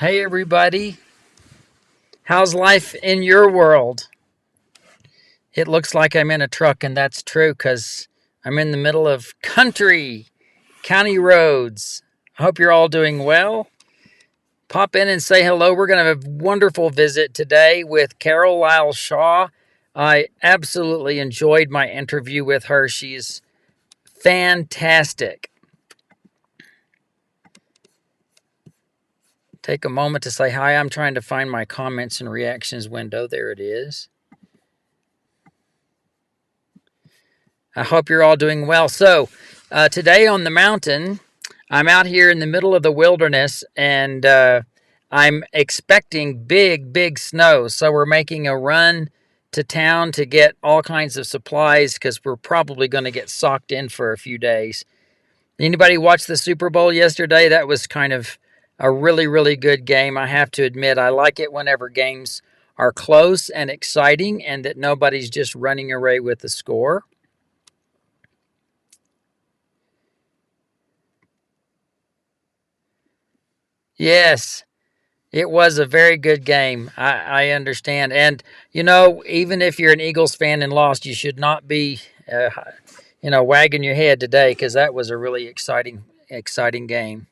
Hey, everybody. How's life in your world? It looks like I'm in a truck, and that's true because I'm in the middle of country, county roads. I hope you're all doing well. Pop in and say hello. We're going to have a wonderful visit today with Carole Lyles Shaw. I absolutely enjoyed my interview with her. She's fantastic. Take a moment to say hi. I'm trying to find my comments and reactions window. There it is. I hope you're all doing well. Today on the mountain, I'm out here in the middle of the wilderness and I'm expecting big, big snow. So, we're making a run to town to get all kinds of supplies because we're probably going to get socked in for a few days. Anybody watch the Super Bowl yesterday? That was kind of a really, really good game. I have to admit, I like it whenever games are close and exciting and that nobody's just running away with the score. Yes, it was a very good game. I understand. And, even if you're an Eagles fan and lost, you should not be, wagging your head today because that was a really exciting game.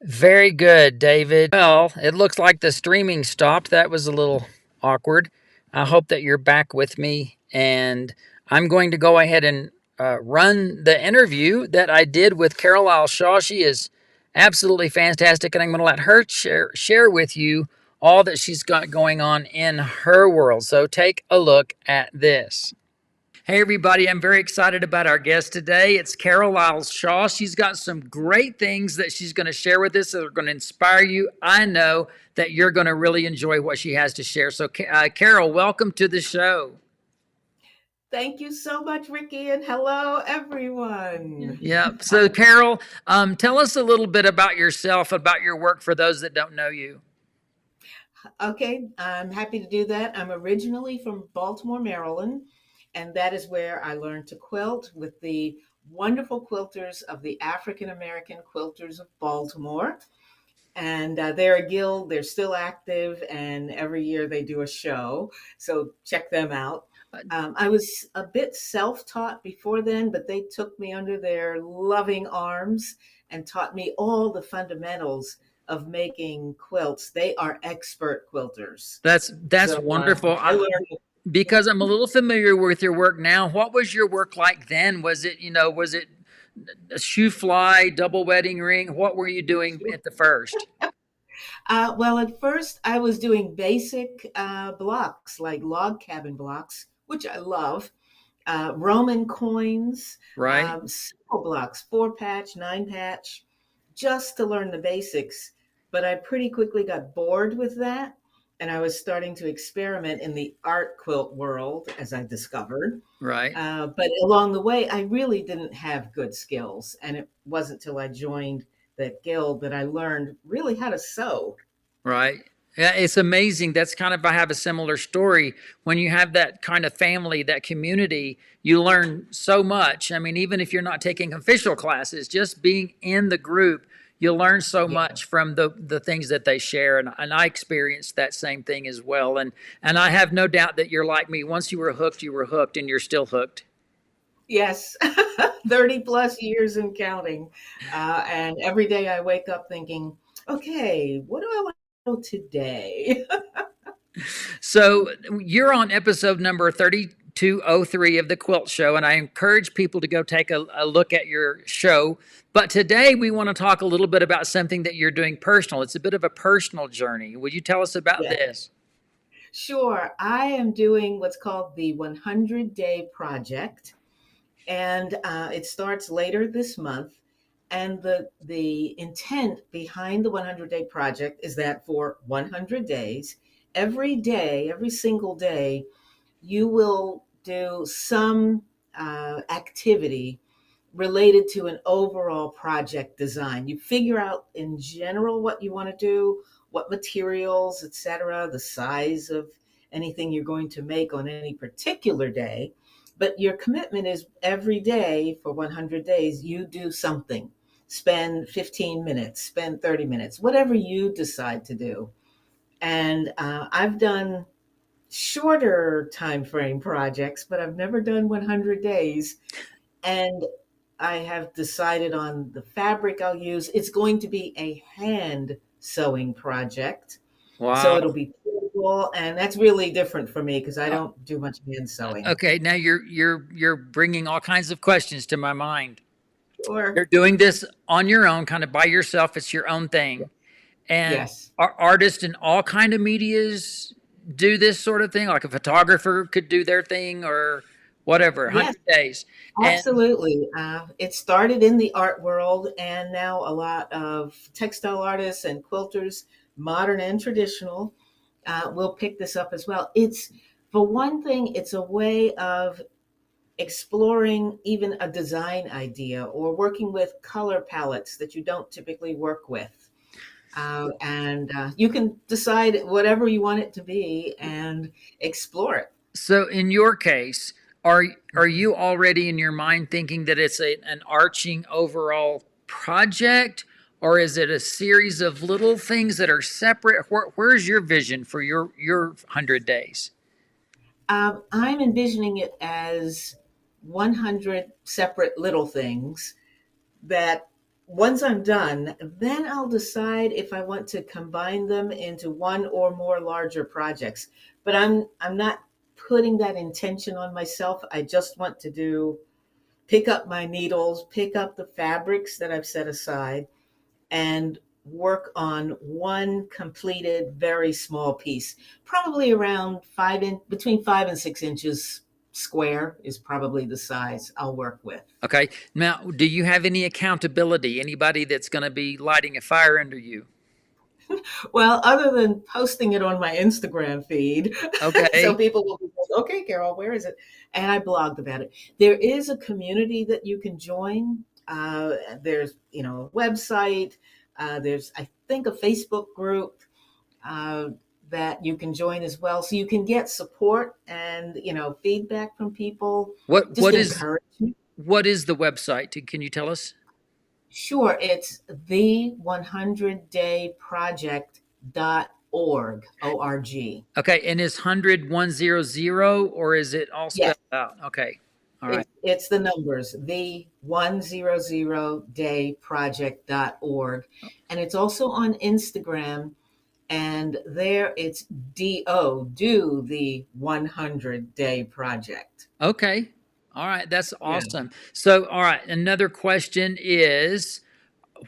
Very good, David. Well, it looks like the streaming stopped. That was a little awkward. I hope that you're back with me. And I'm going to go ahead and run the interview that I did with Carole Shaw. She is absolutely fantastic. And I'm going to let her share with you all that she's got going on in her world. So take a look at this. Hey, everybody, I'm very excited about our guest today. It's Carole Lyles Shaw. She's got some great things that she's going to share with us that are going to inspire you. I know that you're going to really enjoy what she has to share. So, Carole, welcome to the show. Thank you so much, Ricky, and hello, everyone. Yeah. So, Carole, tell us a little bit about yourself, about your work for those that don't know you. Okay, I'm happy to do that. I'm originally from Baltimore, Maryland, and that is where I learned to quilt with the wonderful quilters of the African American Quilters of Baltimore. And they're a guild, they're still active, and every year they do a show. So check them out. I was a bit self taught before then, but they took me under their loving arms and taught me all the fundamentals of making quilts. They are expert quilters. That's So wonderful. I learned. Because I'm a little familiar with your work now. What was your work like then? Was it a shoe fly, double wedding ring? What were you doing at the first? Well, at first I was doing basic blocks like log cabin blocks, which I love. Roman coins, Right, simple blocks, 4 patch, 9 patch, just to learn the basics. But I pretty quickly got bored with that. And I was starting to experiment in the art quilt world, as I discovered. right, But along the way, I really didn't have good skills. And it wasn't till I joined that guild that I learned really how to sew. right. Yeah, it's amazing. That's kind of, I have a similar story. When you have that kind of family, that community, you learn so much. I mean, even if you're not taking official classes, just being in the group, you learn so Yeah. much from the things that they share. And I experienced that same thing as well. And I have no doubt that you're like me. Once you were hooked, and you're still hooked. Yes, 30 plus years and counting. And every day I wake up thinking, okay, what do I want to know today? So you're on episode number 3203 of the Quilt Show, and I encourage people to go take a look at your show. But today we want to talk a little bit about something that you're doing personal. It's a bit of a personal journey. Would you tell us about Yeah, this? sure. I am doing what's called the 100-day project, and it starts later this month. And the intent behind the 100-day project is that for 100 days, every day, every single day, you will do some activity related to an overall project design. You figure out in general what you want to do, what materials, etc., the size of anything you're going to make on any particular day. But your commitment is every day for 100 days, you do something. Spend 15 minutes, spend 30 minutes, whatever you decide to do. And I've done shorter time frame projects, but I've never done 100 days. And I have decided on the fabric I'll use. It's going to be a hand sewing project. So Wow. it'll be portable, and that's really different for me because I Uh, don't do much hand sewing. okay, now you're bringing all kinds of questions to my mind. Sure. You're doing this on your own, kind of by yourself. It's your own thing. And Yes. artists in all kind of medias do this sort of thing. Like a photographer could do their thing or whatever, Yes, 100 days. And absolutely. It started in the art world, and now a lot of textile artists and quilters, modern and traditional, will pick this up as well. It's, for one thing, it's a way of exploring even a design idea or working with color palettes that you don't typically work with. And you can decide whatever you want it to be and explore it. so in your case, are you already in your mind thinking that it's an arching overall project, or is it a series of little things that are separate? Where's your vision for your 100 days? I'm envisioning it as 100 separate little things that once I'm done, then I'll decide if I want to combine them into one or more larger projects. But I'm not putting that intention on myself. I just want to do pick up my needles, pick up the fabrics that I've set aside, and work on one completed, very small piece. Probably around between 5 and 6 inches square is probably the size I'll work with. Okay. Now, do you have any accountability? Anybody that's going to be lighting a fire under you? Well, other than posting it on my Instagram feed, so Okay. people will be like, okay, Carole, where is it? And I blogged about it. There is a community that you can join. There's, a website. There's, I think, a Facebook group uh, that you can join as well. So you can get support and, feedback from people, What just what is encouragement. what is the website? Can you tell us? Sure, it's the 100dayproject.org, O-R-G. Okay, and is 100 100 or is it all Yes, spelled out? Okay. All right. it's the numbers, the 100dayproject.org. And it's also on Instagram, and there it's do the 100-day project. Okay. All right, that's Yeah. awesome. So, all right, another question is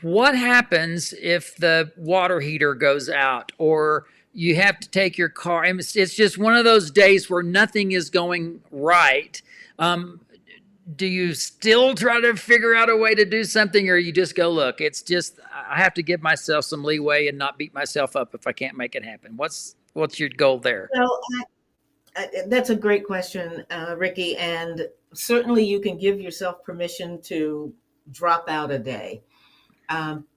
what happens if the water heater goes out or you have to take your car? And it's just one of those days where nothing is going right. Um, do you still try to figure out a way to do something, or you just go, look, it's just I have to give myself some leeway and not beat myself up if I can't make it happen? What's your goal there? Well, that's a great question, Ricky. And certainly you can give yourself permission to drop out a day.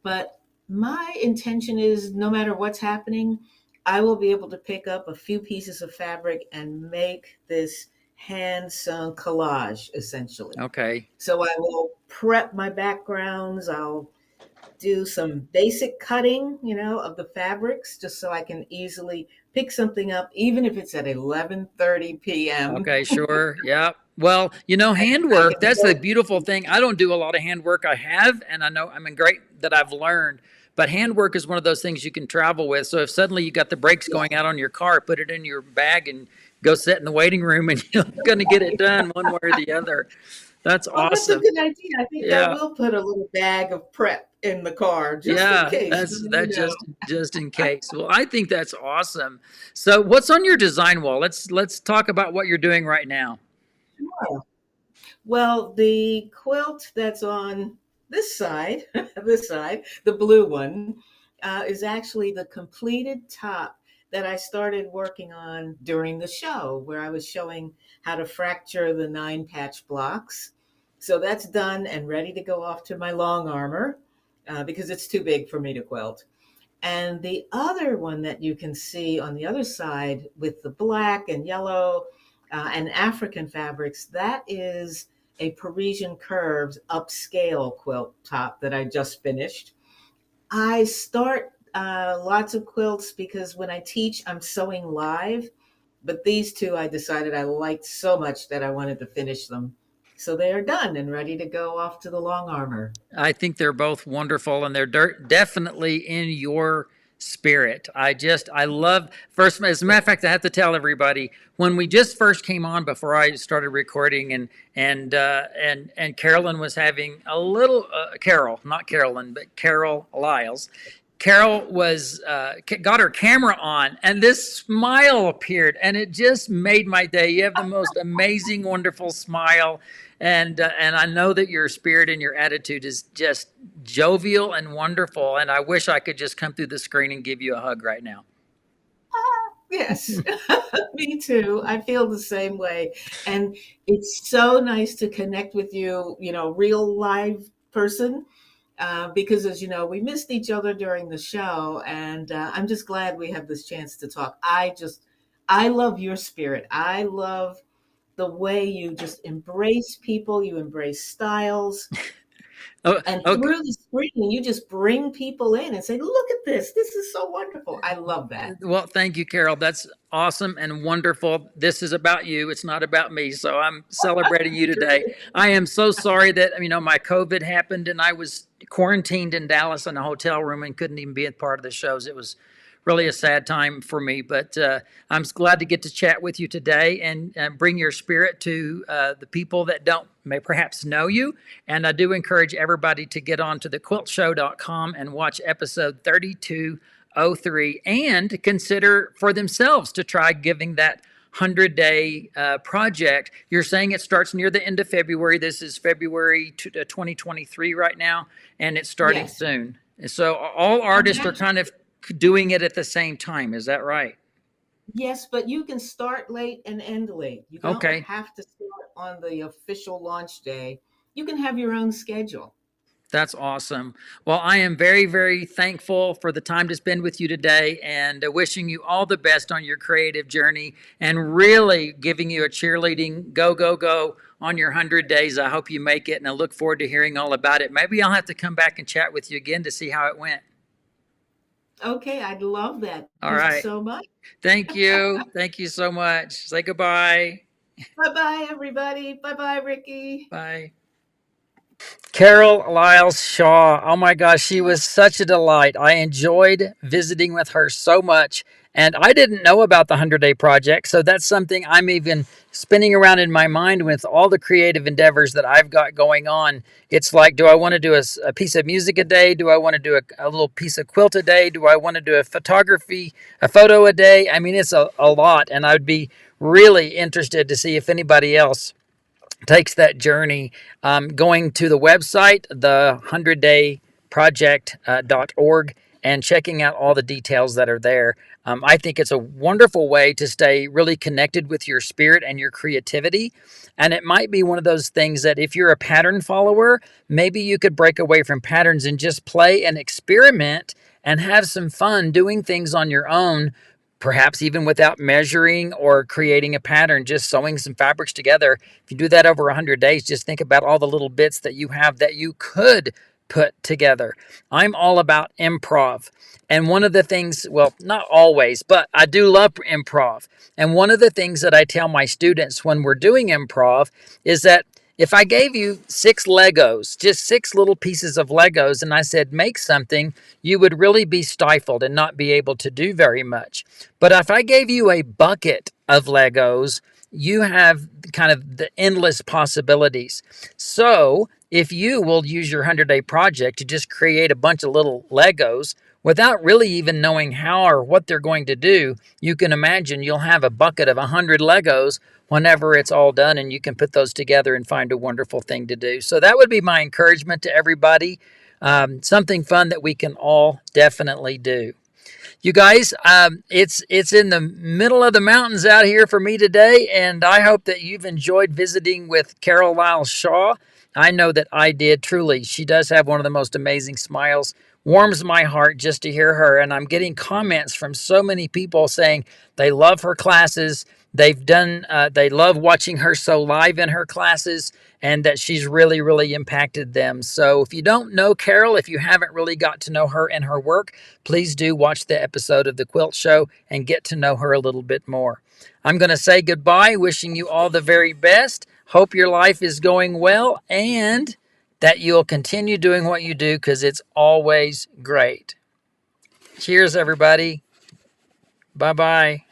But my intention is no matter what's happening, I will be able to pick up a few pieces of fabric and make this hand sewn collage essentially. Okay. So I will prep my backgrounds. I'll do some basic cutting, of the fabrics just so I can easily pick something up, even if it's at 11:30 p.m. Okay, sure. Yeah. Well, I handwork, can that's the go. beautiful thing. I don't do a lot of handwork. I have, and I know, I mean, great that I've learned, but handwork is one of those things you can travel with. So if suddenly you got the brakes Yeah. going out on your car, put it in your bag and go sit in the waiting room and you're going to get it done one way or the other. That's Oh, that's a awesome. good idea. I think I Yeah. will put a little bag of prep in the car just in Yeah, case. You that never know. just in case. Well, I think that's awesome. So, what's on your design wall? Let's talk about what you're doing right now. Well, the quilt that's on this side, this side, the blue one, is actually the completed top that I started working on during the show, where I was showing how to fracture the 9 patch blocks. So that's done and ready to go off to my long armor because it's too big for me to quilt. And the other one that you can see on the other side with the black and yellow, and African fabrics, that is a Parisian curves upscale quilt top that I just finished. I start lots of quilts because when I teach, I'm sewing live. But these two I decided I liked so much that I wanted to finish them. So they are done and ready to go off to the long armor. I think they're both wonderful, and they're definitely in your spirit. I love, first, as a matter of fact, I have to tell everybody, when we just first came on before I started recording, and Carolyn was having a little, Carol, not Carolyn, but Carole Lyles. Carol was got her camera on, and this smile appeared, and it just made my day. You have the most amazing, wonderful smile, and I know that your spirit and your attitude is just jovial and wonderful. And I wish I could just come through the screen and give you a hug right now. Yes, me too. I feel the same way. And it's so nice to connect with you, real live person. Because as you know, we missed each other during the show, and I'm just glad we have this chance to talk. I love your spirit. I love the way you just embrace people, you embrace styles, Oh, and okay. through the screen, you just bring people in and say, "Look at this. This is so wonderful." I love that. Well, thank you, Carol. That's awesome and wonderful. This is about you. It's not about me. So I'm celebrating you today. True. I am so sorry that, my COVID happened and I was quarantined in Dallas in a hotel room and couldn't even be a part of the shows. It was really a sad time for me, but I'm glad to get to chat with you today and bring your spirit to the people that don't may perhaps know you. And I do encourage everybody to get on to thequiltshow.com and watch episode 3203 and consider for themselves to try giving that 100-day project. You're saying it starts near the end of February. This is February 2023 right now, and it's starting Yes. soon. And so all And artists are kind of doing it at the same time. Is that right? yes, but you can start late and end late. You don't Okay. have to start on the official launch day. You can have your own schedule. That's awesome. Well, I am very, very thankful for the time to spend with you today and wishing you all the best on your creative journey and really giving you a cheerleading go, go, go on your 100 days. I hope you make it and I look forward to hearing all about it. Maybe I'll have to come back and chat with you again to see how it went. Okay, I'd love that. All Thank you right. so much. Thank you. Thank you so much. Say goodbye. Bye bye, everybody. Bye bye, Ricky. Bye. Carole Lyles Shaw. Oh my gosh, she was such a delight. I enjoyed visiting with her so much. And I didn't know about the 100-Day Project. So that's something I'm even spinning around in my mind with all the creative endeavors that I've got going on. It's like, do I want to do a piece of music a day? Do I want to do a little piece of quilt a day? Do I want to do a photo a day? I mean, it's a lot. And I'd be really interested to see if anybody else takes that journey, going to the website, the 100dayproject.org, and checking out all the details that are there. I think it's a wonderful way to stay really connected with your spirit and your creativity. And it might be one of those things that if you're a pattern follower, maybe you could break away from patterns and just play and experiment and have some fun doing things on your own, perhaps even without measuring or creating a pattern, just sewing some fabrics together. If you do that over 100 days, just think about all the little bits that you have that you could put together. I'm all about improv. And one of the things, well, not always, but I do love improv. And one of the things that I tell my students when we're doing improv is that if I gave you 6 Legos, just 6 little pieces of Legos, and I said, make something, you would really be stifled and not be able to do very much. But if I gave you a bucket of Legos, you have kind of the endless possibilities. So if you will use your 100-day project to just create a bunch of little Legos without really even knowing how or what they're going to do, you can imagine you'll have a bucket of 100 Legos whenever it's all done, and you can put those together and find a wonderful thing to do. So that would be my encouragement to everybody. Something fun that we can all definitely do. You guys, it's in the middle of the mountains out here for me today, and I hope that you've enjoyed visiting with Carole Lyles Shaw. I know that I did, truly. She does have one of the most amazing smiles. Warms my heart just to hear her, and I'm getting comments from so many people saying they love her classes. They love watching her sew live in her classes, and that she's really, really impacted them. So if you don't know Carole, if you haven't really got to know her and her work, please do watch the episode of The Quilt Show and get to know her a little bit more. I'm going to say goodbye, wishing you all the very best. Hope your life is going well and that you'll continue doing what you do because it's always great. Cheers, everybody. Bye bye.